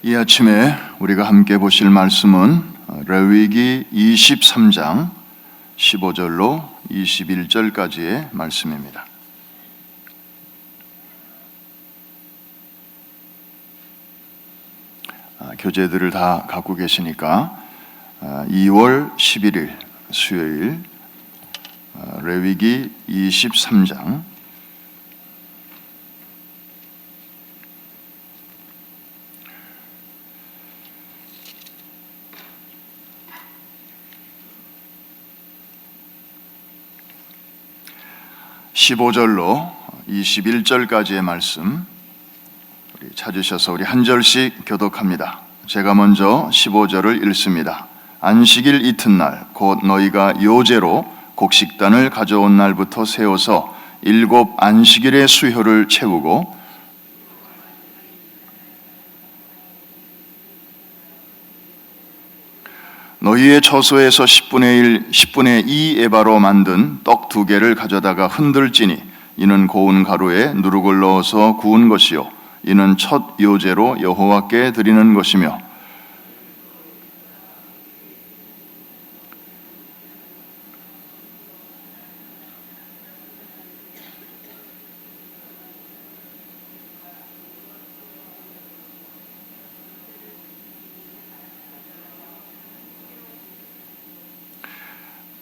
이 아침에 우리가 함께 보실 말씀은 레위기 23장 15절로 21절까지의 말씀입니다. 교재들을 다 갖고 계시니까 2월 11일 수요일 레위기 23장 15절로 21절까지의 말씀 우리 찾으셔서 우리 한 절씩 교독합니다. 제가 먼저 15절을 읽습니다. 안식일 이튿날 곧 너희가 요제로 곡식단을 가져온 날부터 세워서 7 안식일의 수효를 채우고 너희의 처소에서 10분의 2 에바로 만든 떡 2개를 가져다가 흔들지니 이는 고운 가루에 누룩을 넣어서 구운 것이요 이는 첫 요제로 여호와께 드리는 것이며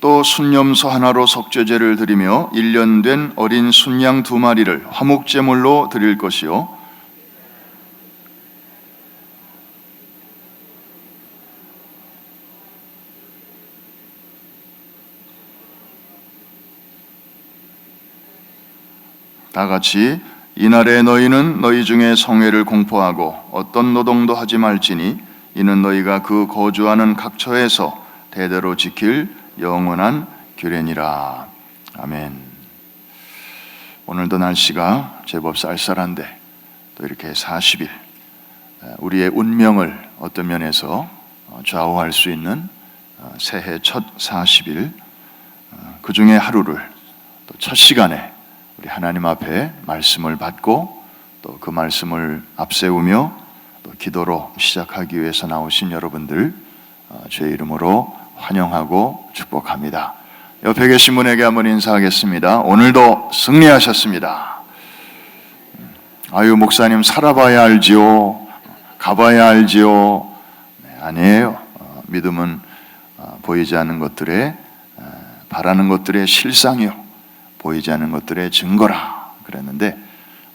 또 순염소 하나로 속죄제를 드리며 1년 된 어린 순양 2마리를 화목제물로 드릴 것이요 다 같이 이날에 너희는 너희 중에 성회를 공포하고 어떤 노동도 하지 말지니 이는 너희가 그 거주하는 각처에서 대대로 지킬 영원한 규례니라. 아멘. 오늘도 날씨가 제법 쌀쌀한데 또 이렇게 40일 우리의 운명을 어떤 면에서 좌우할 수 있는 새해 첫 40일 그 중에 하루를 또 첫 시간에 우리 하나님 앞에 말씀을 받고 또 그 말씀을 앞세우며 또 기도로 시작하기 위해서 나오신 여러분들 주의 이름으로 환영하고 축복합니다. 옆에 계신 분에게 한번 인사하겠습니다. 오늘도 승리하셨습니다. 아유 목사님 살아봐야 알지요. 가봐야 알지요. 네, 아니에요. 믿음은 보이지 않는 것들의 바라는 것들의 실상이요 보이지 않는 것들의 증거라 그랬는데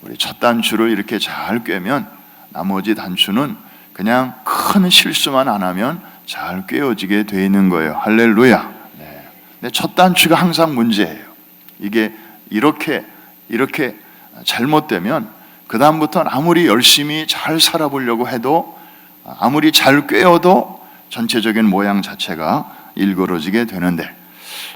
우리 첫 단추를 이렇게 잘 꿰면 나머지 단추는 그냥 큰 실수만 안 하면 잘 꿰어지게 돼 있는 거예요. 할렐루야. 네. 근데 첫 단추가 항상 문제예요. 이게 이렇게 잘못되면 그 다음부터는 아무리 열심히 잘 살아보려고 해도 아무리 잘 꿰어도 전체적인 모양 자체가 일그러지게 되는데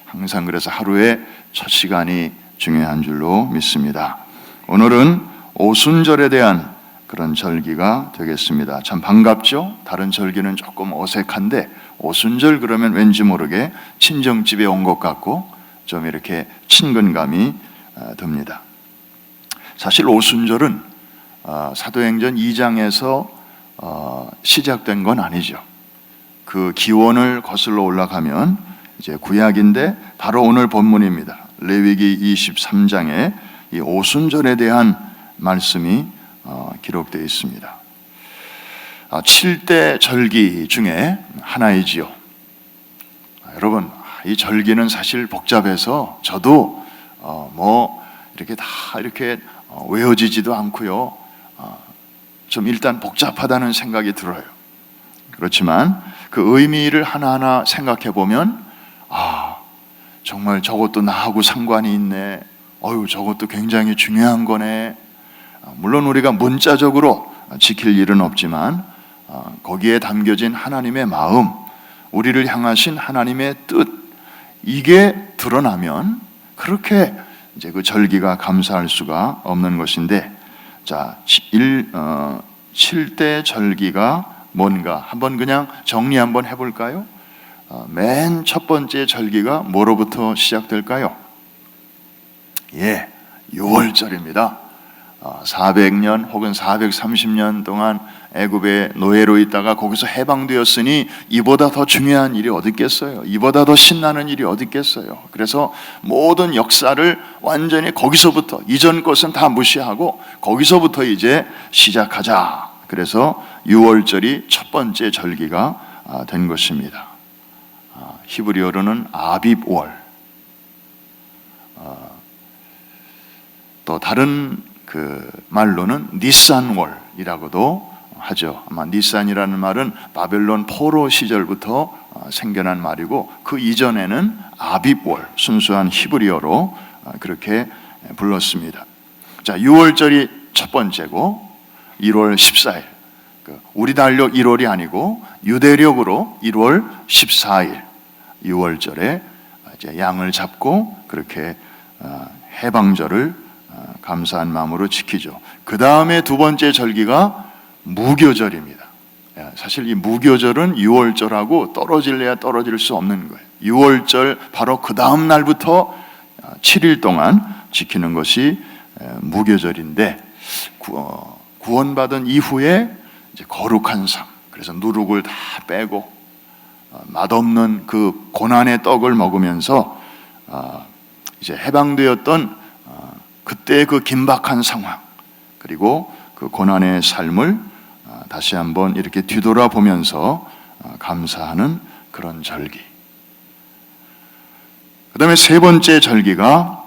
항상 그래서 하루의 첫 시간이 중요한 줄로 믿습니다. 오늘은 오순절에 대한 그런 절기가 되겠습니다. 참 반갑죠? 다른 절기는 조금 어색한데 오순절 그러면 왠지 모르게 친정집에 온 것 같고 좀 이렇게 친근감이 듭니다. 사실 오순절은 사도행전 2장에서 시작된 건 아니죠. 그 기원을 거슬러 올라가면 이제 구약인데 바로 오늘 본문입니다. 레위기 23장에 이 오순절에 대한 말씀이 기록되어 있습니다. 7대 절기 중에 하나이지요. 여러분, 이 절기는 사실 복잡해서 저도 이렇게 다 이렇게 외워지지도 않고요. 좀 일단 복잡하다는 생각이 들어요. 그렇지만 그 의미를 하나하나 생각해 보면 정말 저것도 나하고 상관이 있네. 저것도 굉장히 중요한 거네. 물론 우리가 문자적으로 지킬 일은 없지만 거기에 담겨진 하나님의 마음, 우리를 향하신 하나님의 뜻 이게 드러나면 그렇게 이제 그 절기가 감사할 수가 없는 것인데 자, 7대 절기가 뭔가 한번 그냥 정리 한번 해볼까요? 맨 첫 번째 절기가 뭐로부터 시작될까요? 6월절입니다. 400년 혹은 430년 동안 애굽의 노예로 있다가 거기서 해방되었으니 이보다 더 중요한 일이 어디 있겠어요? 이보다 더 신나는 일이 어디 있겠어요? 그래서 모든 역사를 완전히 거기서부터, 이전 것은 다 무시하고 거기서부터 이제 시작하자. 그래서 6월절이 첫 번째 절기가 된 것입니다. 히브리어로는 아빕월, 또 다른 그 말로는 니산월이라고도 하죠. 아마 니산이라는 말은 바벨론 포로 시절부터 생겨난 말이고, 그 이전에는 아빕월, 순수한 히브리어로 그렇게 불렀습니다. 자, 6월절이 첫 번째고 1월 14일, 우리 달력 1월이 아니고 유대력으로 1월 14일 6월절에 이제 양을 잡고 그렇게 해방절을 감사한 마음으로 지키죠. 그 다음에 두 번째 절기가 무교절입니다. 사실 이 무교절은 6월절하고 떨어질래야 떨어질 수 없는 거예요. 6월절 바로 그 다음 날부터 7일 동안 지키는 것이 무교절인데, 구원받은 이후에 이제 거룩한 삶, 그래서 누룩을 다 빼고 맛없는 그 고난의 떡을 먹으면서 이제 해방되었던 그때 그 긴박한 상황, 그리고 그 고난의 삶을 다시 한번 이렇게 뒤돌아보면서 감사하는 그런 절기. 그 다음에 세 번째 절기가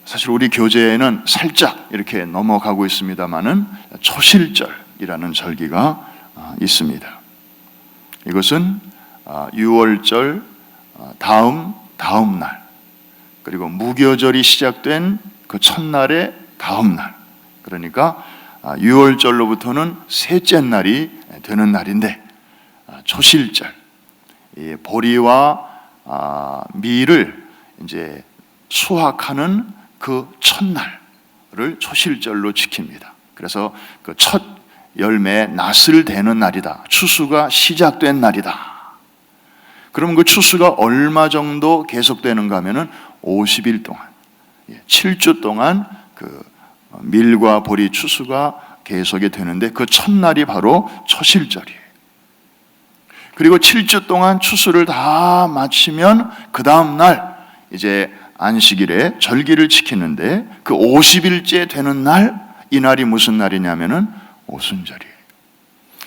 사실 우리 교재에는 살짝 이렇게 넘어가고 있습니다만은 초실절이라는 절기가 있습니다. 이것은 6월절 다음 날, 그리고 무교절이 시작된 그 첫날의 다음 날, 그러니까 6월절로부터는 셋째 날이 되는 날인데, 초실절, 이 보리와 밀을 이제 수확하는 그 첫날을 초실절로 지킵니다. 그래서 그 첫 열매에 낫을 대는 날이다. 추수가 시작된 날이다. 그러면 그 추수가 얼마 정도 계속되는가 하면은 50일 동안, 7주 동안 그 밀과 보리 추수가 계속이 되는데, 그 첫날이 바로 초실절이에요. 그리고 7주 동안 추수를 다 마치면 그 다음 날 이제 안식일에 절기를 지키는데, 그 50일째 되는 날, 이 날이 무슨 날이냐면은 오순절이에요.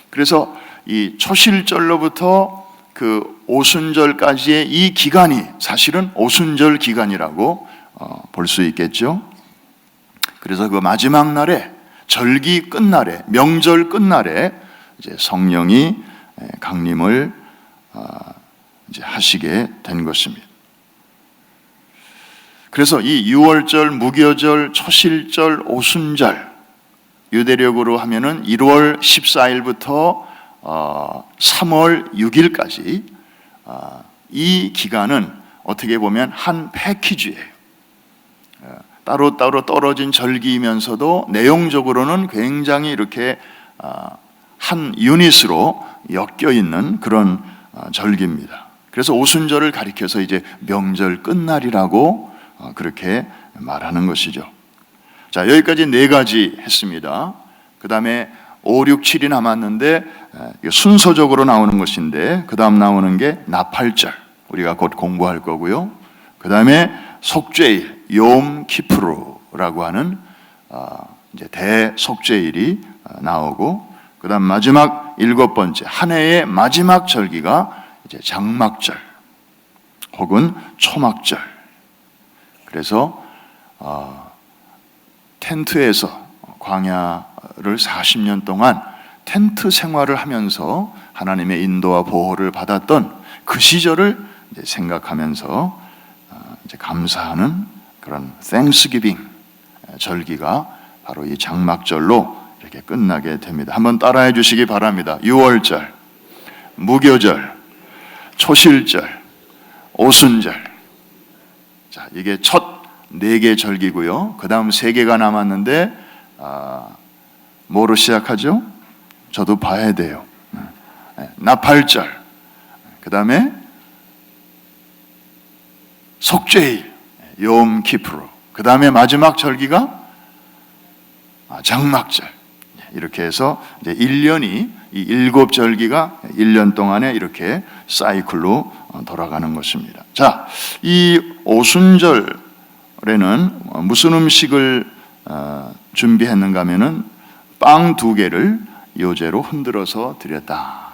그래서 이 초실절로부터 그 오순절까지의 이 기간이 사실은 오순절 기간이라고 볼 수 있겠죠. 그래서 그 마지막 날에, 절기 끝날에, 명절 끝날에 이제 성령이 강림을 이제 하시게 된 것입니다. 그래서 이 6월절, 무교절, 초실절, 오순절, 유대력으로 하면은 1월 14일부터 3월 6일까지 이 기간은 어떻게 보면 한 패키지예요. 따로따로 떨어진 절기이면서도 내용적으로는 굉장히 이렇게 한 유닛으로 엮여 있는 그런 절기입니다. 그래서 오순절을 가리켜서 이제 명절 끝날이라고 그렇게 말하는 것이죠. 자, 여기까지 네 가지 했습니다. 그 다음에 5, 6, 7이 남았는데 순서적으로 나오는 것인데, 그 다음 나오는 게 나팔절, 우리가 곧 공부할 거고요. 그 다음에 속죄일, 욤 키푸르라고 하는 이제 대속죄일이 나오고, 그 다음 마지막 7번째, 한 해의 마지막 절기가 이제 장막절 혹은 초막절. 그래서 텐트에서 광야를 40년 동안 텐트 생활을 하면서 하나님의 인도와 보호를 받았던 그 시절을 이제 생각하면서 이제 감사하는 그런 Thanksgiving 절기가 바로 이 장막절로 이렇게 끝나게 됩니다. 한번 따라해 주시기 바랍니다. 6월절, 무교절, 초실절, 오순절. 자, 이게 첫 4개 절기고요. 그 다음 3개가 남았는데 뭐로 시작하죠? 저도 봐야 돼요. 나팔절, 그 다음에 속죄일, 욤 키푸르, 그 다음에 마지막 절기가 장막절 이렇게 해서 이제 1년이 이 7절기가 1년 동안에 이렇게 사이클로 돌아가는 것입니다. 자, 이 오순절에는 무슨 음식을 준비했는가 하면은 빵 2개를 요제로 흔들어서 드렸다.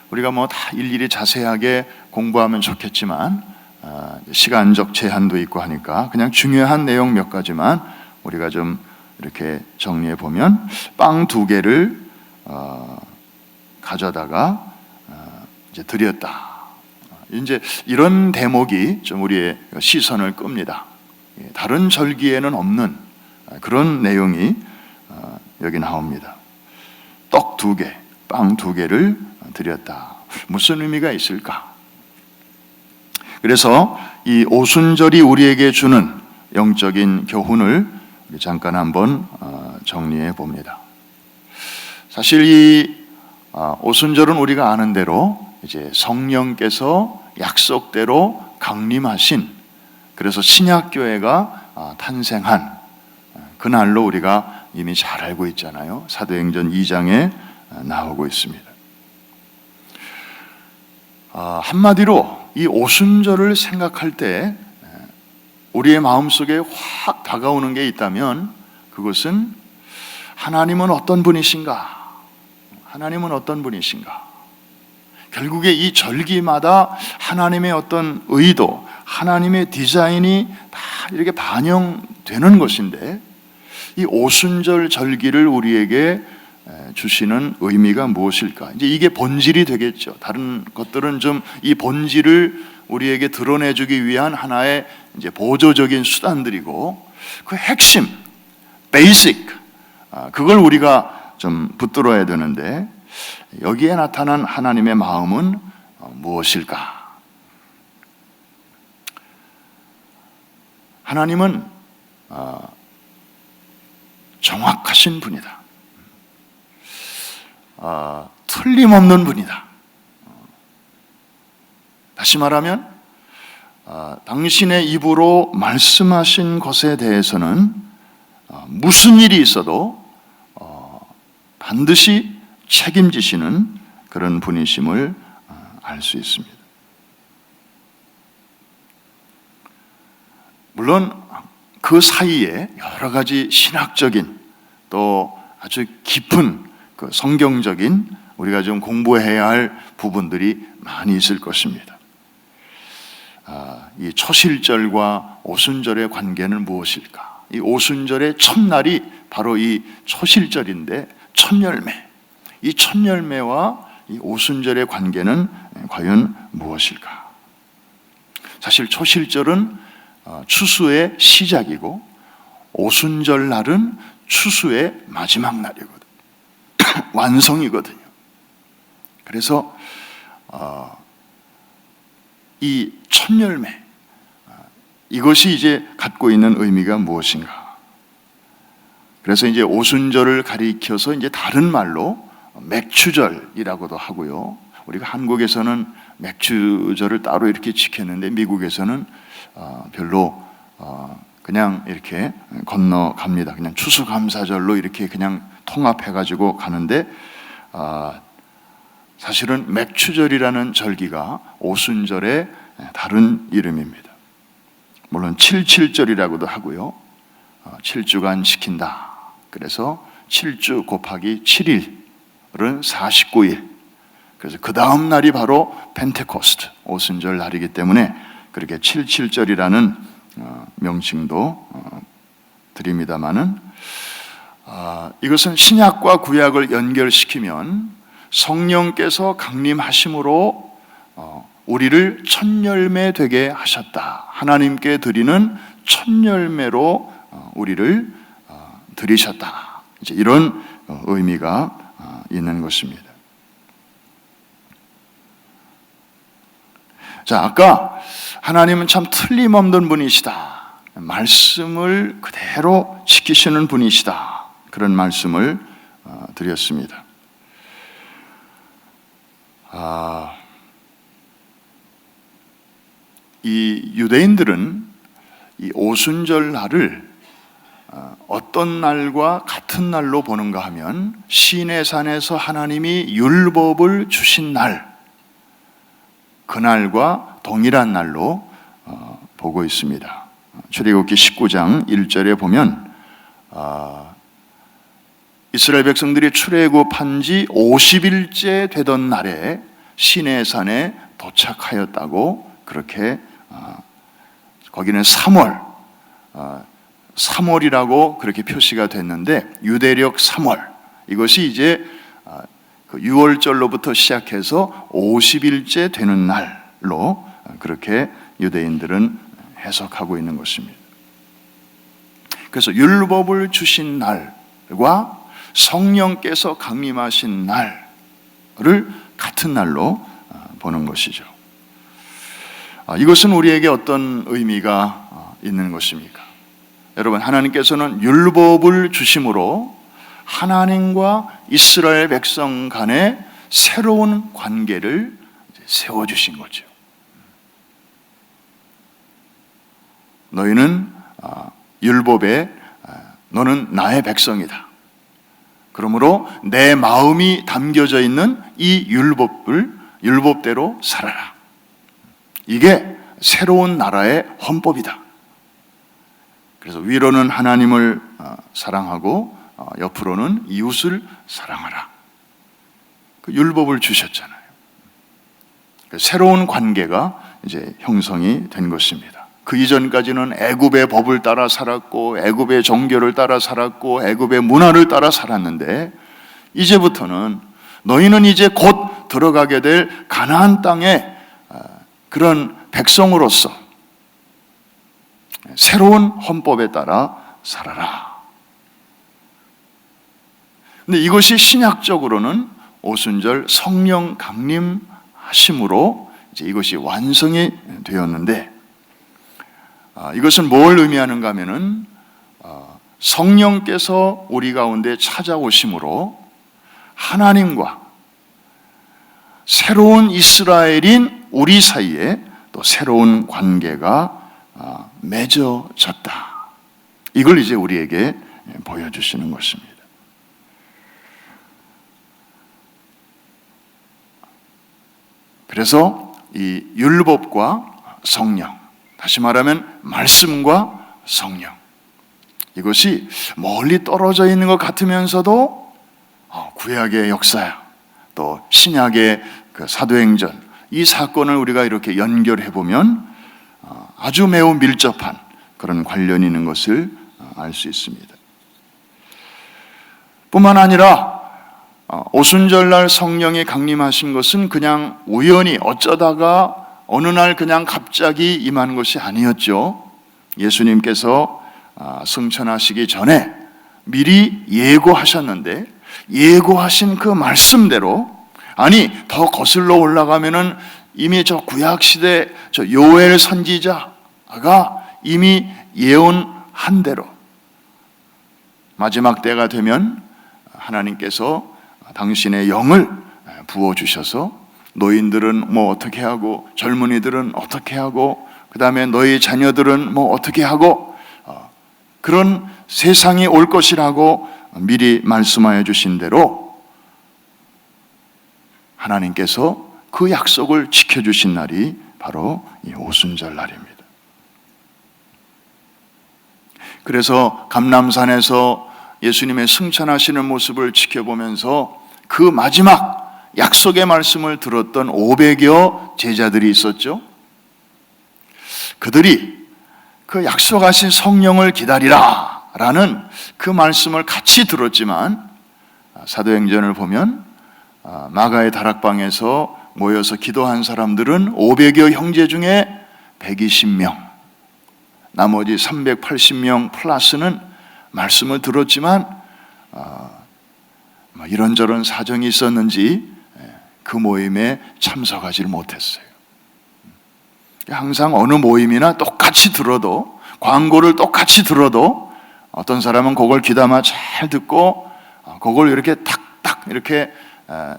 우리가 뭐 다 일일이 자세하게 공부하면 좋겠지만 시간적 제한도 있고 하니까 그냥 중요한 내용 몇 가지만 우리가 좀 이렇게 정리해 보면 빵 2개를 가져다가 이제 드렸다. 이제 이런 대목이 좀 우리의 시선을 끕니다. 다른 절기에는 없는 그런 내용이 여기 나옵니다. 떡 2개, 빵 2개를 드렸다. 무슨 의미가 있을까? 그래서 이 오순절이 우리에게 주는 영적인 교훈을 잠깐 한번 정리해 봅니다. 사실 이 오순절은 우리가 아는 대로 이제 성령께서 약속대로 강림하신, 그래서 신약교회가 탄생한 그날로 우리가 이미 잘 알고 있잖아요. 사도행전 2장에 나오고 있습니다. 한마디로 이 오순절을 생각할 때 우리의 마음속에 확 다가오는 게 있다면 그것은 하나님은 어떤 분이신가? 하나님은 어떤 분이신가? 결국에 이 절기마다 하나님의 어떤 의도, 하나님의 디자인이 다 이렇게 반영되는 것인데 이 오순절 절기를 우리에게 주시는 의미가 무엇일까? 이제 이게 본질이 되겠죠. 다른 것들은 좀 이 본질을 우리에게 드러내주기 위한 하나의 이제 보조적인 수단들이고 그 핵심, 베이직, 그걸 우리가 좀 붙들어야 되는데 여기에 나타난 하나님의 마음은 무엇일까? 하나님은 정확하신 분이다. 틀림없는 분이다. 다시 말하면 당신의 입으로 말씀하신 것에 대해서는 무슨 일이 있어도 반드시 책임지시는 그런 분이심을 알 수 있습니다. 물론 그 사이에 여러 가지 신학적인 또 아주 깊은 그 성경적인 우리가 좀 공부해야 할 부분들이 많이 있을 것입니다. 이 초실절과 오순절의 관계는 무엇일까? 이 오순절의 첫날이 바로 이 초실절인데 첫열매, 이 첫열매와 이 오순절의 관계는 과연 무엇일까? 사실 초실절은 추수의 시작이고 오순절 날은 추수의 마지막 날이거든. 완성이거든요. 그래서 이 첫열매, 이것이 이제 갖고 있는 의미가 무엇인가? 그래서 이제 오순절을 가리켜서 이제 다른 말로 맥추절이라고도 하고요. 우리가 한국에서는 맥추절을 따로 이렇게 지켰는데 미국에서는 별로 그냥 이렇게 건너갑니다. 그냥 추수감사절로 이렇게 그냥 통합해가지고 가는데 사실은 맥추절이라는 절기가 오순절의 다른 이름입니다. 물론 77절이라고도 하고요. 7주간 지킨다. 그래서 7주 곱하기 7일은 49일. 그래서 그 다음 날이 바로 펜테코스트, 오순절 날이기 때문에 그렇게 77절이라는 명칭도 드립니다마는 이것은 신약과 구약을 연결시키면 성령께서 강림하심으로 우리를 첫열매 되게 하셨다. 하나님께 드리는 첫열매로 우리를 드리셨다. 이제 이런 의미가 있는 것입니다. 자, 아까 하나님은 참 틀림없는 분이시다. 말씀을 그대로 지키시는 분이시다. 그런 말씀을 드렸습니다. 이 유대인들은 이 오순절 날을 어떤 날과 같은 날로 보는가 하면 시내산에서 하나님이 율법을 주신 날, 그날과 동일한 날로 보고 있습니다. 출애굽기 19장 1절에 보면 이스라엘 백성들이 출애굽한 지 50일째 되던 날에 시내산에 도착하였다고, 그렇게 거기는 3월이라고 그렇게 표시가 됐는데, 유대력 3월, 이것이 이제 그 6월절로부터 시작해서 50일째 되는 날로 그렇게 유대인들은 해석하고 있는 것입니다. 그래서 율법을 주신 날과 성령께서 강림하신 날을 같은 날로 보는 것이죠. 이것은 우리에게 어떤 의미가 있는 것입니까? 여러분, 하나님께서는 율법을 주심으로 하나님과 이스라엘 백성 간의 새로운 관계를 세워주신 거죠. 너희는 율법에, 너는 나의 백성이다. 그러므로 내 마음이 담겨져 있는 이 율법대로 살아라. 이게 새로운 나라의 헌법이다. 그래서 위로는 하나님을 사랑하고 옆으로는 이웃을 사랑하라. 그 율법을 주셨잖아요. 새로운 관계가 이제 형성이 된 것입니다. 그 이전까지는 애굽의 법을 따라 살았고, 애굽의 종교를 따라 살았고, 애굽의 문화를 따라 살았는데, 이제부터는 너희는 이제 곧 들어가게 될 가나안 땅의 그런 백성으로서 새로운 헌법에 따라 살아라. 근데 이것이 신약적으로는 오순절 성령 강림하심으로 이제 이것이 완성이 되었는데, 이것은 뭘 의미하는가 하면은 성령께서 우리 가운데 찾아오심으로 하나님과 새로운 이스라엘인 우리 사이에 또 새로운 관계가 맺어졌다. 이걸 이제 우리에게 보여주시는 것입니다. 그래서 이 율법과 성령, 다시 말하면 말씀과 성령, 이것이 멀리 떨어져 있는 것 같으면서도 구약의 역사야, 또 신약의 그 사도행전, 이 사건을 우리가 이렇게 연결해 보면 아주 매우 밀접한 그런 관련이 있는 것을 알 수 있습니다. 뿐만 아니라 오순절날 성령이 강림하신 것은 그냥 우연히 어쩌다가 어느 날 그냥 갑자기 임한 것이 아니었죠. 예수님께서 승천하시기 전에 미리 예고하셨는데, 예고하신 그 말씀대로, 아니 더 거슬러 올라가면은 이미 저 구약시대 저 요엘 선지자가 이미 예언한 대로 마지막 때가 되면 하나님께서 당신의 영을 부어주셔서 노인들은 뭐 어떻게 하고, 젊은이들은 어떻게 하고, 그 다음에 너희 자녀들은 뭐 어떻게 하고, 그런 세상이 올 것이라고 미리 말씀하여 주신 대로 하나님께서 그 약속을 지켜주신 날이 바로 이 오순절 날입니다. 그래서 감람산에서 예수님의 승천하시는 모습을 지켜보면서 그 마지막 약속의 말씀을 들었던 500여 제자들이 있었죠. 그들이 그 약속하신 성령을 기다리라 라는 그 말씀을 같이 들었지만, 사도행전을 보면 마가의 다락방에서 모여서 기도한 사람들은 500여 형제 중에 120명, 나머지 380명 플러스는 말씀을 들었지만 이런저런 사정이 있었는지 그 모임에 참석하지 못했어요. 항상 어느 모임이나 똑같이 들어도, 광고를 똑같이 들어도 어떤 사람은 그걸 귀담아 잘 듣고 그걸 이렇게 탁탁 이렇게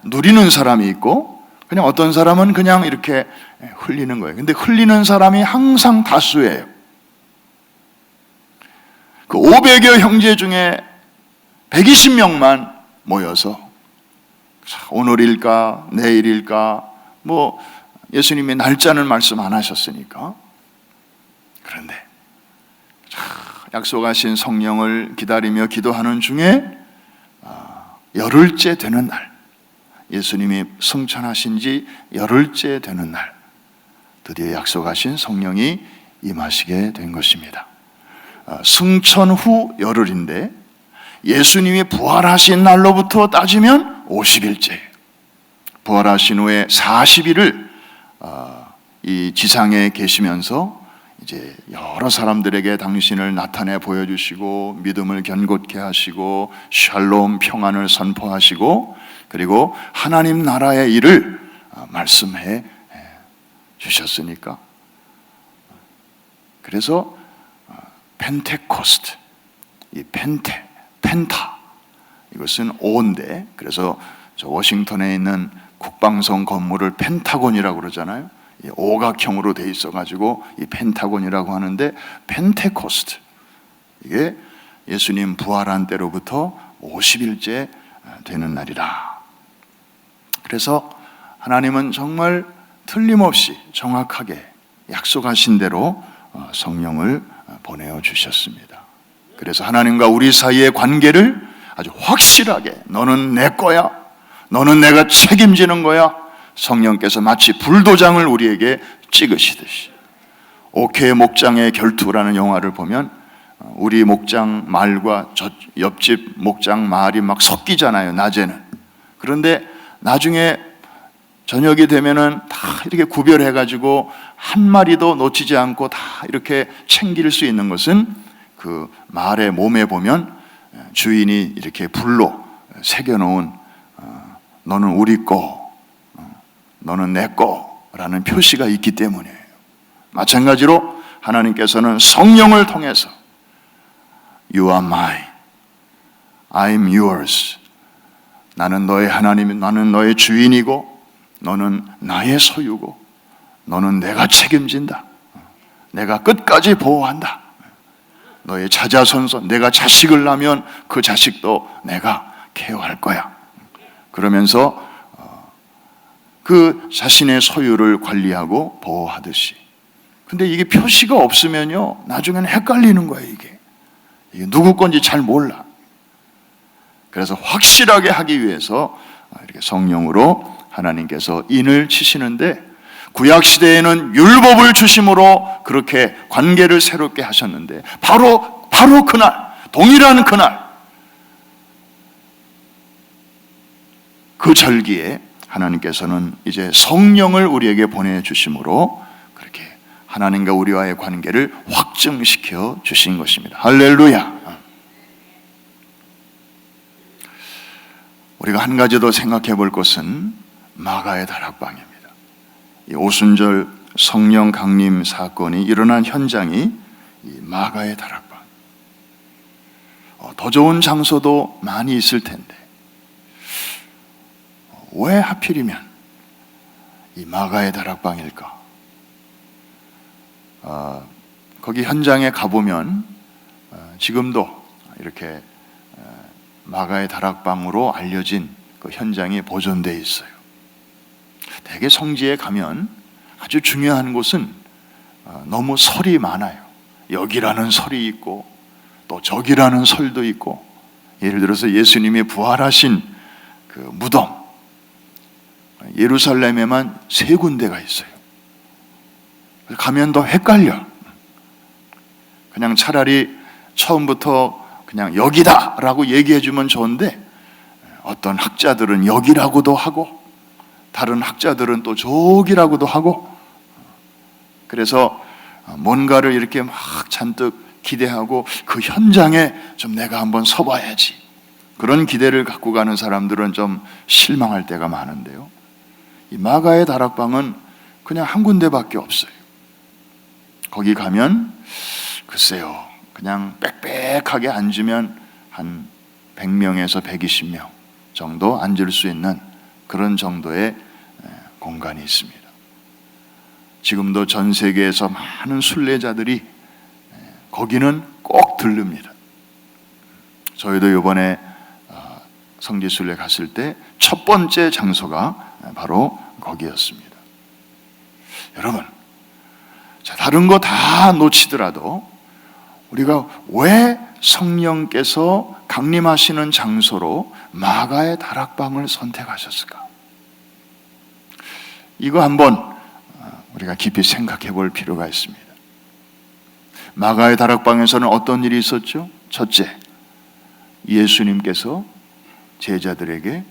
누리는 사람이 있고, 그냥 어떤 사람은 그냥 이렇게 흘리는 거예요. 근데 흘리는 사람이 항상 다수예요. 그 500여 형제 중에 120명만 모여서 오늘일까 내일일까 뭐 예수님이 날짜는 말씀 안 하셨으니까. 그런데 약속하신 성령을 기다리며 기도하는 중에 열흘째 되는 날, 예수님이 승천하신 지 열흘째 되는 날, 드디어 약속하신 성령이 임하시게 된 것입니다. 승천 후 열흘인데 예수님이 부활하신 날로부터 따지면 50일째, 부활하신 후에 40일을 이 지상에 계시면서 이제 여러 사람들에게 당신을 나타내 보여주시고 믿음을 견고케 하시고 샬롬 평안을 선포하시고 그리고 하나님 나라의 일을 말씀해 주셨으니까. 그래서 펜테코스트, 이 펜타 이것은 5인데, 그래서 저 워싱턴에 있는 국방성 건물을 펜타곤이라고 그러잖아요. 이 오각형으로 돼 있어가지고 이 펜타곤이라고 하는데, 펜테코스트, 이게 예수님 부활한 때로부터 50일째 되는 날이라. 그래서 하나님은 정말 틀림없이 정확하게 약속하신 대로 성령을 보내어 주셨습니다. 그래서 하나님과 우리 사이의 관계를 아주 확실하게, 너는 내 거야, 너는 내가 책임지는 거야, 성령께서 마치 불도장을 우리에게 찍으시듯이. 오케이 목장의 결투라는 영화를 보면 우리 목장 말과 저 옆집 목장 말이 막 섞이잖아요, 낮에는. 그런데 나중에 저녁이 되면은 다 이렇게 구별해가지고 한 마리도 놓치지 않고 다 이렇게 챙길 수 있는 것은 그 말의 몸에 보면 주인이 이렇게 불로 새겨놓은 너는 우리 거, 너는 내 거라는 표시가 있기 때문이에요. 마찬가지로 하나님께서는 성령을 통해서 You are mine, I'm yours. 나는 너의 하나님, 나는 너의 주인이고 너는 나의 소유고 너는 내가 책임진다. 내가 끝까지 보호한다. 너의 자자손손, 내가 자식을 낳으면 그 자식도 내가 케어할 거야. 그러면서 그 자신의 소유를 관리하고 보호하듯이. 근데 이게 표시가 없으면요, 나중에는 헷갈리는 거예요. 이게 누구 건지 잘 몰라. 그래서 확실하게 하기 위해서 이렇게 성령으로 하나님께서 인을 치시는데, 구약시대에는 율법을 주심으로 그렇게 관계를 새롭게 하셨는데, 바로 그날, 동일한 그날, 그 절기에 하나님께서는 이제 성령을 우리에게 보내주심으로 그렇게 하나님과 우리와의 관계를 확증시켜 주신 것입니다. 할렐루야. 우리가 한 가지 더 생각해 볼 것은 마가의 다락방입니다. 이 오순절 성령 강림 사건이 일어난 현장이 이 마가의 다락방. 더 좋은 장소도 많이 있을 텐데 왜 하필이면 이 마가의 다락방일까? 거기 현장에 가보면 지금도 이렇게 마가의 다락방으로 알려진 그 현장이 보존되어 있어요. 대개 성지에 가면 아주 중요한 곳은 너무 설이 많아요. 여기라는 설이 있고 또 저기라는 설도 있고, 예를 들어서 예수님이 부활하신 그 무덤, 예루살렘에만 3군데가 있어요. 가면 더 헷갈려. 그냥 차라리 처음부터 그냥 여기다 라고 얘기해 주면 좋은데, 어떤 학자들은 여기라고도 하고 다른 학자들은 또 저기라고도 하고, 그래서 뭔가를 이렇게 막 잔뜩 기대하고 그 현장에 좀 내가 한번 서봐야지, 그런 기대를 갖고 가는 사람들은 좀 실망할 때가 많은데요, 이 마가의 다락방은 그냥 한 군데밖에 없어요. 거기 가면 글쎄요, 그냥 빽빽하게 앉으면 한 100명에서 120명 정도 앉을 수 있는 그런 정도의 공간이 있습니다. 지금도 전 세계에서 많은 순례자들이 거기는 꼭 들릅니다. 저희도 이번에 성지순례 갔을 때 첫 번째 장소가 바로 거기였습니다. 여러분, 자, 다른 거 다 놓치더라도 우리가 왜 성령께서 강림하시는 장소로 마가의 다락방을 선택하셨을까? 이거 한번 우리가 깊이 생각해 볼 필요가 있습니다. 마가의 다락방에서는 어떤 일이 있었죠? 첫째, 예수님께서 제자들에게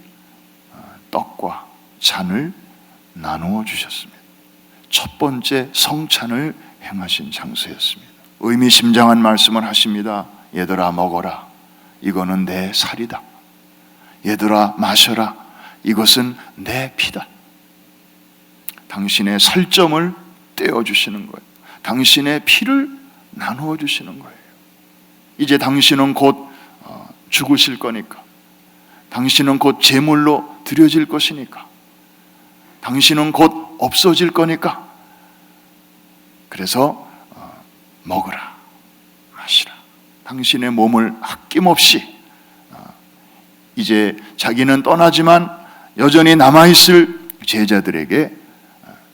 떡과 잔을 나누어 주셨습니다. 첫 번째 성찬을 행하신 장소였습니다. 의미심장한 말씀을 하십니다. 얘들아 먹어라. 이거는 내 살이다. 얘들아 마셔라. 이것은 내 피다. 당신의 살점을 떼어주시는 거예요. 당신의 피를 나누어 주시는 거예요. 이제 당신은 곧 죽으실 거니까. 당신은 곧 제물로 드려질 것이니까. 당신은 곧 없어질 거니까. 그래서 먹으라, 마시라. 당신의 몸을 아낌없이, 이제 자기는 떠나지만 여전히 남아있을 제자들에게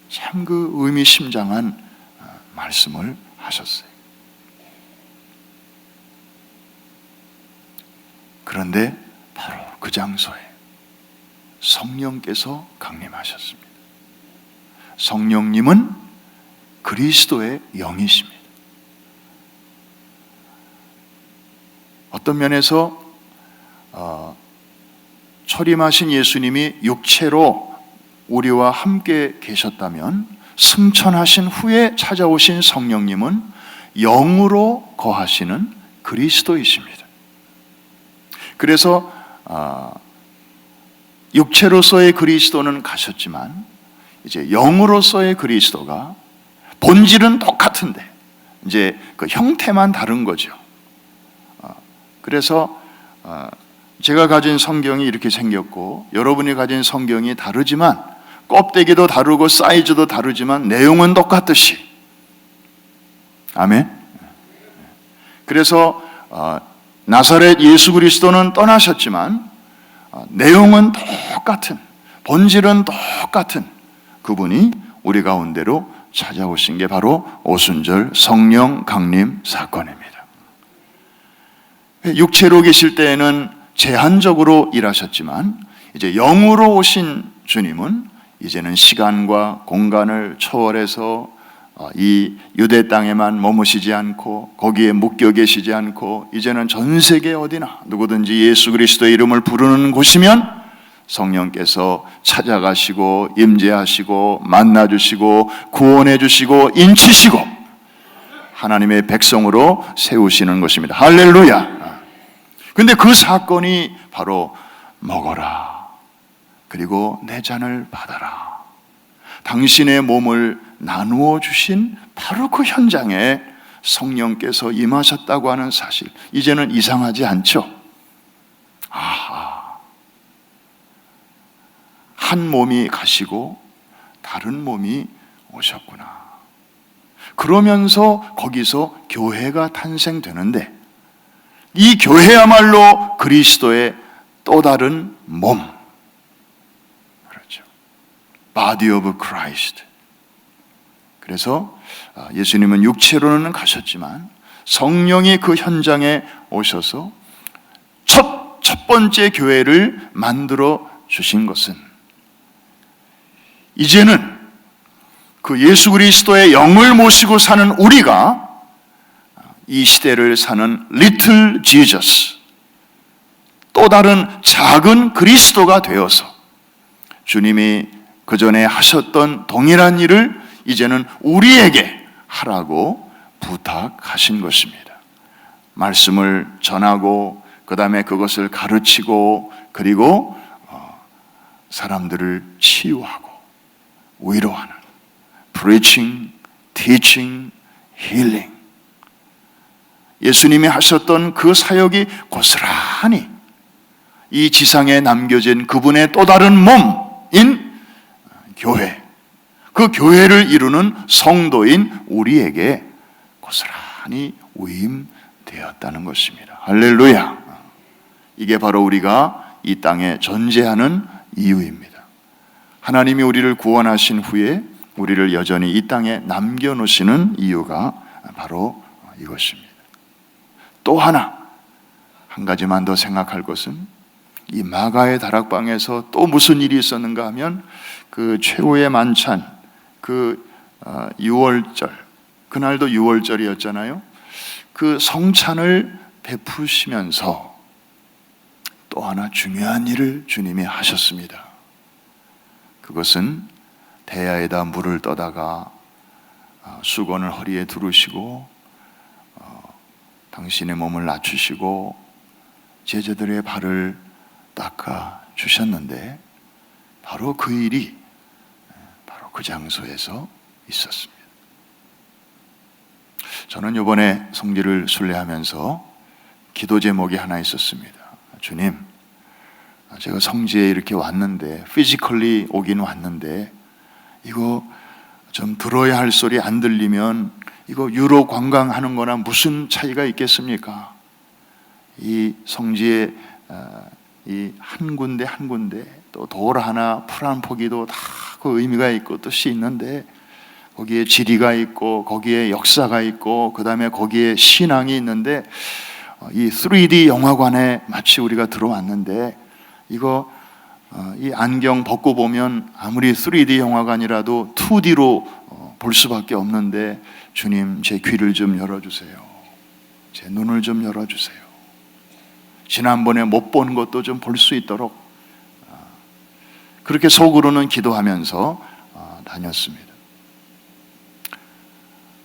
참 그 의미심장한 말씀을 하셨어요. 그런데 바로 그 장소에 성령께서 강림하셨습니다. 성령님은 그리스도의 영이십니다. 어떤 면에서 초림하신 예수님이 육체로 우리와 함께 계셨다면, 승천하신 후에 찾아오신 성령님은 영으로 거하시는 그리스도이십니다. 그래서 육체로서의 그리스도는 가셨지만 이제 영으로서의 그리스도가, 본질은 똑같은데 이제 그 형태만 다른 거죠. 그래서 제가 가진 성경이 이렇게 생겼고 여러분이 가진 성경이 다르지만, 껍데기도 다르고 사이즈도 다르지만 내용은 똑같듯이. 아멘. 그래서 나사렛 예수 그리스도는 떠나셨지만 내용은 똑같은, 본질은 똑같은 그분이 우리 가운데로 찾아오신 게 바로 오순절 성령 강림 사건입니다. 육체로 계실 때에는 제한적으로 일하셨지만 이제 영으로 오신 주님은 이제는 시간과 공간을 초월해서 이 유대 땅에만 머무시지 않고, 거기에 묶여 계시지 않고, 이제는 전 세계 어디나 누구든지 예수 그리스도의 이름을 부르는 곳이면 성령께서 찾아가시고 임재하시고 만나주시고 구원해주시고 인치시고 하나님의 백성으로 세우시는 것입니다. 할렐루야. 근데 그 사건이 바로 먹어라, 그리고 내 잔을 받아라, 당신의 몸을 나누어 주신 바로 그 현장에 성령께서 임하셨다고 하는 사실, 이제는 이상하지 않죠? 아하, 한 몸이 가시고 다른 몸이 오셨구나. 그러면서 거기서 교회가 탄생되는데, 이 교회야말로 그리스도의 또 다른 몸, 그렇죠. Body of Christ. 그래서 예수님은 육체로는 가셨지만 성령이 그 현장에 오셔서 첫 번째 교회를 만들어 주신 것은, 이제는 그 예수 그리스도의 영을 모시고 사는 우리가 이 시대를 사는 Little Jesus, 또 다른 작은 그리스도가 되어서 주님이 그 전에 하셨던 동일한 일을 이제는 우리에게 하라고 부탁하신 것입니다. 말씀을 전하고 그 다음에 그것을 가르치고, 그리고 사람들을 치유하고 위로하는 preaching, teaching, healing. 예수님이 하셨던 그 사역이 고스란히 이 지상에 남겨진 그분의 또 다른 몸인 교회, 그 교회를 이루는 성도인 우리에게 고스란히 위임되었다는 것입니다. 할렐루야. 이게 바로 우리가 이 땅에 존재하는 이유입니다. 하나님이 우리를 구원하신 후에 우리를 여전히 이 땅에 남겨놓으시는 이유가 바로 이것입니다. 또 한 가지만 더 생각할 것은 이 마가의 다락방에서 또 무슨 일이 있었는가 하면 그 최후의 만찬, 그 6월절, 그날도 6월절이었잖아요. 그 성찬을 베푸시면서 또 하나 중요한 일을 주님이 하셨습니다. 그것은 대야에다 물을 떠다가 수건을 허리에 두르시고 당신의 몸을 낮추시고 제자들의 발을 닦아 주셨는데 바로 그 일이 바로 그 장소에서 있었습니다. 저는 이번에 성지를 순례하면서 기도 제목이 하나 있었습니다. 주님, 제가 성지에 이렇게 왔는데, 피지컬리 오긴 왔는데 이거 좀 들어야 할 소리 안 들리면 이거 유로 관광하는 거나 무슨 차이가 있겠습니까? 이 성지에 이 한 군데 한 군데 또 돌 하나 풀 한 포기도 다 그 의미가 있고 뜻이 있는데 거기에 지리가 있고 거기에 역사가 있고 그 다음에 거기에 신앙이 있는데 이 3D 영화관에 마치 우리가 들어왔는데 이거 이 안경 벗고 보면 아무리 3D 영화관이라도 2D로 볼 수밖에 없는데 주님 제 귀를 좀 열어주세요. 제 눈을 좀 열어주세요. 지난번에 못 본 것도 좀 볼 수 있도록 그렇게 속으로는 기도하면서 다녔습니다.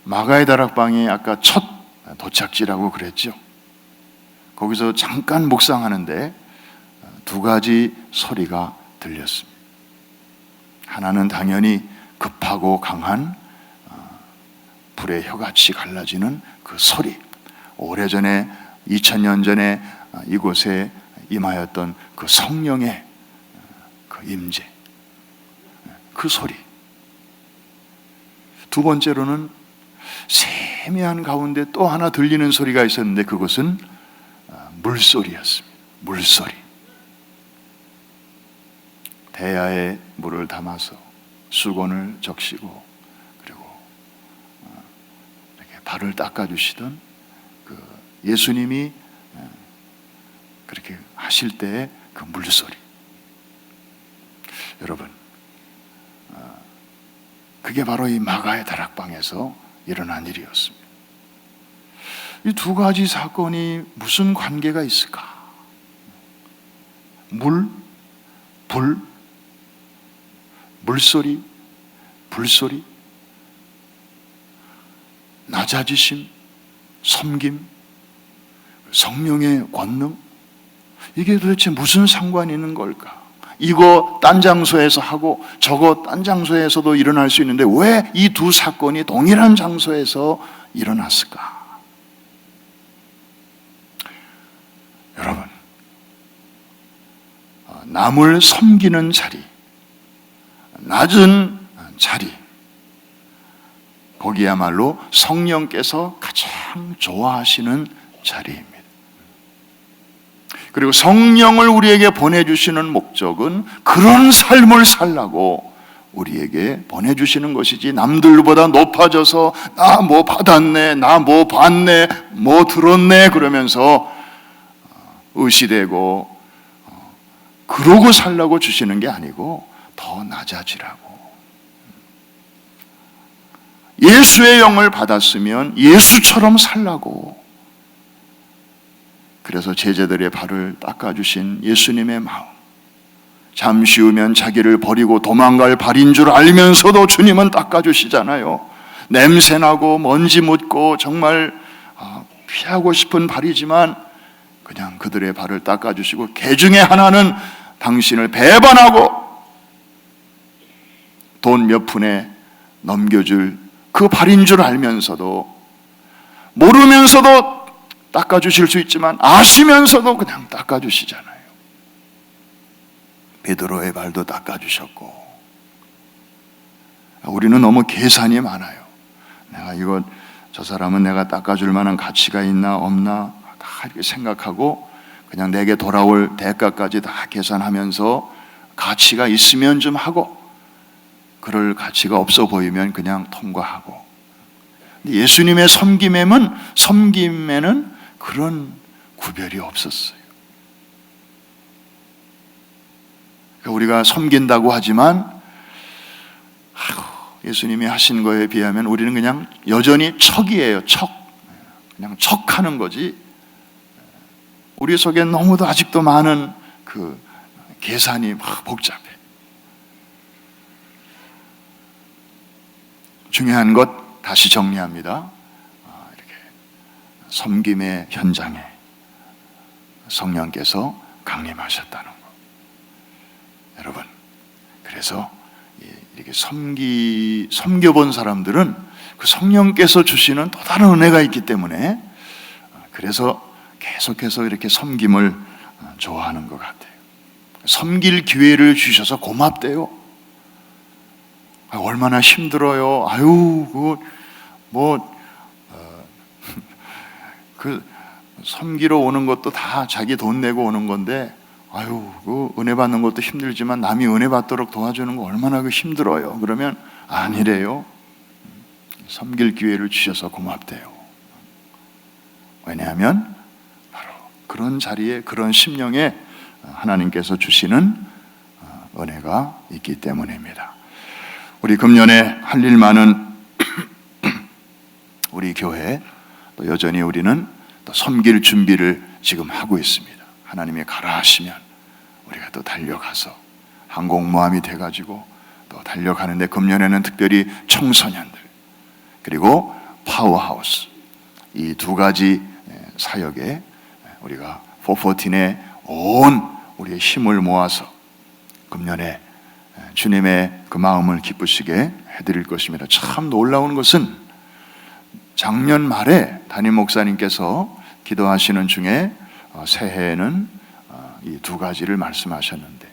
마가의 다락방이 아까 첫 도착지라고 그랬죠. 거기서 잠깐 묵상하는데 두 가지 소리가 들렸습니다. 하나는 당연히 급하고 강한 불의 혀같이 갈라지는 그 소리, 오래전에 2000년 전에 이곳에 임하였던 그 성령의 그 임재, 그 소리. 두 번째로는 세미한 가운데 또 하나 들리는 소리가 있었는데 그것은 물소리였습니다. 물소리. 대야에 물을 담아서 수건을 적시고 그리고 이렇게 발을 닦아주시던 그 예수님이 그렇게 하실 때의 그 물소리. 여러분, 그게 바로 이 마가의 다락방에서 일어난 일이었습니다. 이 두 가지 사건이 무슨 관계가 있을까? 물, 불, 물소리, 불소리, 낮아지심, 섬김, 성령의 권능, 이게 도대체 무슨 상관이 있는 걸까? 이거 딴 장소에서 하고 저거 딴 장소에서도 일어날 수 있는데 왜 이 두 사건이 동일한 장소에서 일어났을까? 여러분, 남을 섬기는 자리, 낮은 자리, 거기야말로 성령께서 가장 좋아하시는 자리입니다. 그리고 성령을 우리에게 보내주시는 목적은 그런 삶을 살라고 우리에게 보내주시는 것이지, 남들보다 높아져서 나 뭐 받았네, 나 뭐 봤네, 뭐 들었네 그러면서 의시되고 그러고 살라고 주시는 게 아니고 더 낮아지라고. 예수의 영을 받았으면 예수처럼 살라고. 그래서 제자들의 발을 닦아주신 예수님의 마음, 잠시 후면 자기를 버리고 도망갈 발인 줄 알면서도 주님은 닦아주시잖아요. 냄새나고 먼지 묻고 정말 피하고 싶은 발이지만 그냥 그들의 발을 닦아주시고, 개 중에 하나는 당신을 배반하고 돈 몇 푼에 넘겨줄 그 발인 줄 알면서도, 모르면서도 닦아주실 수 있지만 아시면서도 그냥 닦아주시잖아요. 베드로의 발도 닦아주셨고. 우리는 너무 계산이 많아요. 내가 저 사람은 내가 닦아줄 만한 가치가 있나 없나 다 이렇게 생각하고 그냥 내게 돌아올 대가까지 다 계산하면서 가치가 있으면 좀 하고 그럴 가치가 없어 보이면 그냥 통과하고. 예수님의 섬김에는 그런 구별이 없었어요. 우리가 섬긴다고 하지만 예수님이 하신 거에 비하면 우리는 그냥 여전히 척이에요. 척. 그냥 척하는 거지. 우리 속에 너무도 아직도 많은 그 계산이 막 복잡해. 중요한 것 다시 정리합니다. 이렇게 섬김의 현장에 성령께서 강림하셨다는 것. 여러분, 그래서 이렇게 섬겨본 사람들은 그 성령께서 주시는 또 다른 은혜가 있기 때문에 그래서 계속해서 이렇게 섬김을 좋아하는 것 같아요. 섬길 기회를 주셔서 고맙대요. 얼마나 힘들어요. 그 섬기러 오는 것도 다 자기 돈 내고 오는 건데, 그 은혜 받는 것도 힘들지만 남이 은혜 받도록 도와주는 거 얼마나 그 힘들어요. 그러면 아니래요. 섬길 기회를 주셔서 고맙대요. 왜냐하면 바로 그런 자리에, 그런 심령에 하나님께서 주시는 은혜가 있기 때문입니다. 우리 금년에 할 일 많은 우리 교회, 또 여전히 우리는 또 섬길 준비를 지금 하고 있습니다. 하나님이 가라 하시면 우리가 또 달려가서 항공모함이 돼가지고 또 달려가는데, 금년에는 특별히 청소년들 그리고 파워하우스, 이 두 가지 사역에 우리가 414의 온 우리의 힘을 모아서 금년에 주님의 그 마음을 기쁘시게 해드릴 것입니다. 참 놀라운 것은 작년 말에 담임 목사님께서 기도하시는 중에 새해에는 이 두 가지를 말씀하셨는데,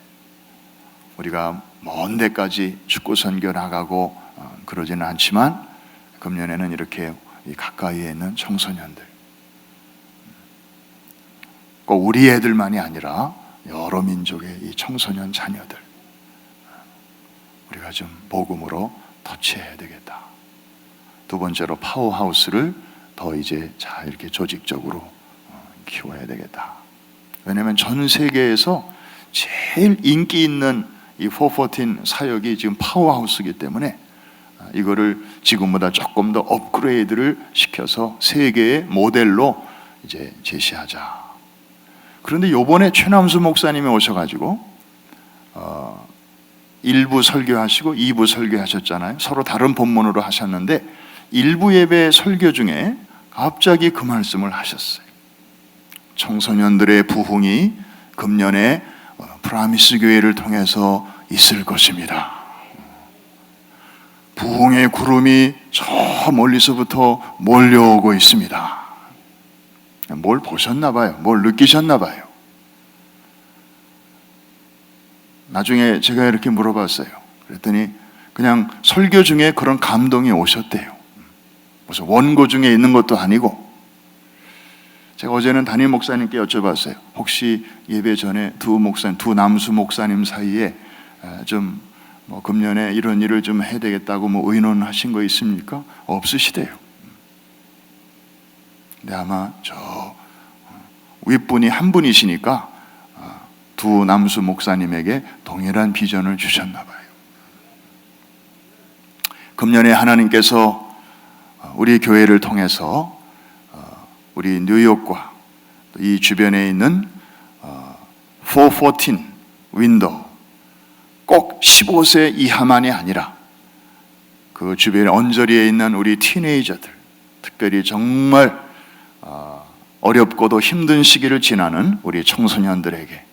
우리가 먼 데까지 축구 선교 나가고 그러지는 않지만 금년에는 이렇게 가까이에 있는 청소년들, 꼭 우리 애들만이 아니라 여러 민족의 이 청소년 자녀들, 우리가 좀 복음으로 터치해야 되겠다. 두 번째로 파워하우스를 더 이제 잘 이렇게 조직적으로 키워야 되겠다. 왜냐하면 전 세계에서 제일 인기 있는 이 414 사역이 지금 파워하우스이기 때문에 이거를 지금보다 조금 더 업그레이드를 시켜서 세계의 모델로 이제 제시하자. 그런데 요번에 최남수 목사님이 오셔가지고 1부 설교하시고 2부 설교하셨잖아요. 서로 다른 본문으로 하셨는데 1부 예배 설교 중에 갑자기 그 말씀을 하셨어요. 청소년들의 부흥이 금년에 프라미스 교회를 통해서 있을 것입니다. 부흥의 구름이 저 멀리서부터 몰려오고 있습니다. 뭘 보셨나 봐요. 뭘 느끼셨나 봐요. 나중에 제가 이렇게 물어봤어요. 그랬더니 그냥 설교 중에 그런 감동이 오셨대요. 무슨 원고 중에 있는 것도 아니고. 제가 어제는 담임 목사님께 여쭤봤어요. 혹시 예배 전에 두 남수 목사님 사이에 좀 금년에 이런 일을 좀 해야 되겠다고 의논하신 거 있습니까? 없으시대요. 근데 아마 저 윗분이 한 분이시니까 두 남수 목사님에게 동일한 비전을 주셨나 봐요. 금년에 하나님께서 우리 교회를 통해서 우리 뉴욕과 이 주변에 있는 414 윈도우, 꼭 15세 이하만이 아니라 그 주변에 언저리에 있는 우리 티네이저들, 특별히 정말 어렵고도 힘든 시기를 지나는 우리 청소년들에게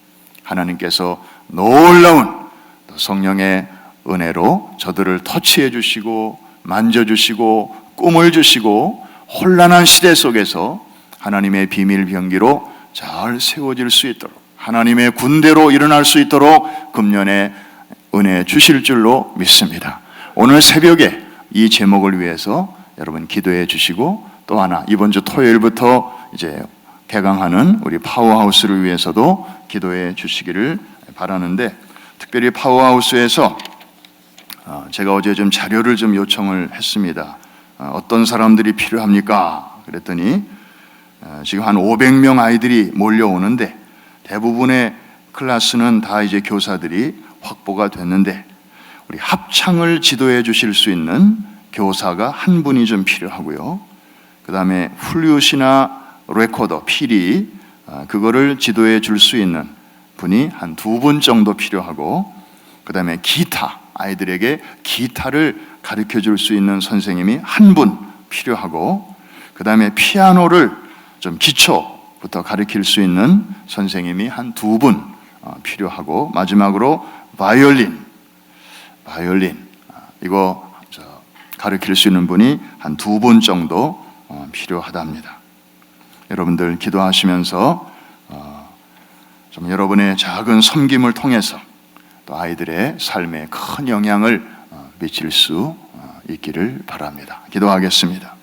하나님께서 놀라운 성령의 은혜로 저들을 터치해 주시고 만져주시고 꿈을 주시고 혼란한 시대 속에서 하나님의 비밀 병기로 잘 세워질 수 있도록, 하나님의 군대로 일어날 수 있도록 금년에 은혜 주실 줄로 믿습니다. 오늘 새벽에 이 제목을 위해서 여러분 기도해 주시고, 또 하나 이번 주 토요일부터 이제 개강하는 우리 파워하우스를 위해서도 기도해 주시기를 바라는데, 특별히 파워하우스에서 제가 어제 좀 자료를 좀 요청을 했습니다. 어떤 사람들이 필요합니까? 그랬더니 지금 한 500명 아이들이 몰려오는데 대부분의 클래스는 다 이제 교사들이 확보가 됐는데, 우리 합창을 지도해 주실 수 있는 교사가 한 분이 좀 필요하고요. 그 다음에 플룻이나 레코더, 피리, 그거를 지도해 줄 수 있는 분이 한 2분 정도 필요하고, 그 다음에 기타, 아이들에게 기타를 가르쳐 줄 수 있는 선생님이 한 분 필요하고, 그 다음에 피아노를 좀 기초부터 가르칠 수 있는 선생님이 한 2분 필요하고, 마지막으로 바이올린 이거 가르칠 수 있는 분이 한 2분 정도 필요하답니다. 여러분들 기도하시면서 좀 여러분의 작은 섬김을 통해서 또 아이들의 삶에 큰 영향을 미칠 수 있기를 바랍니다. 기도하겠습니다.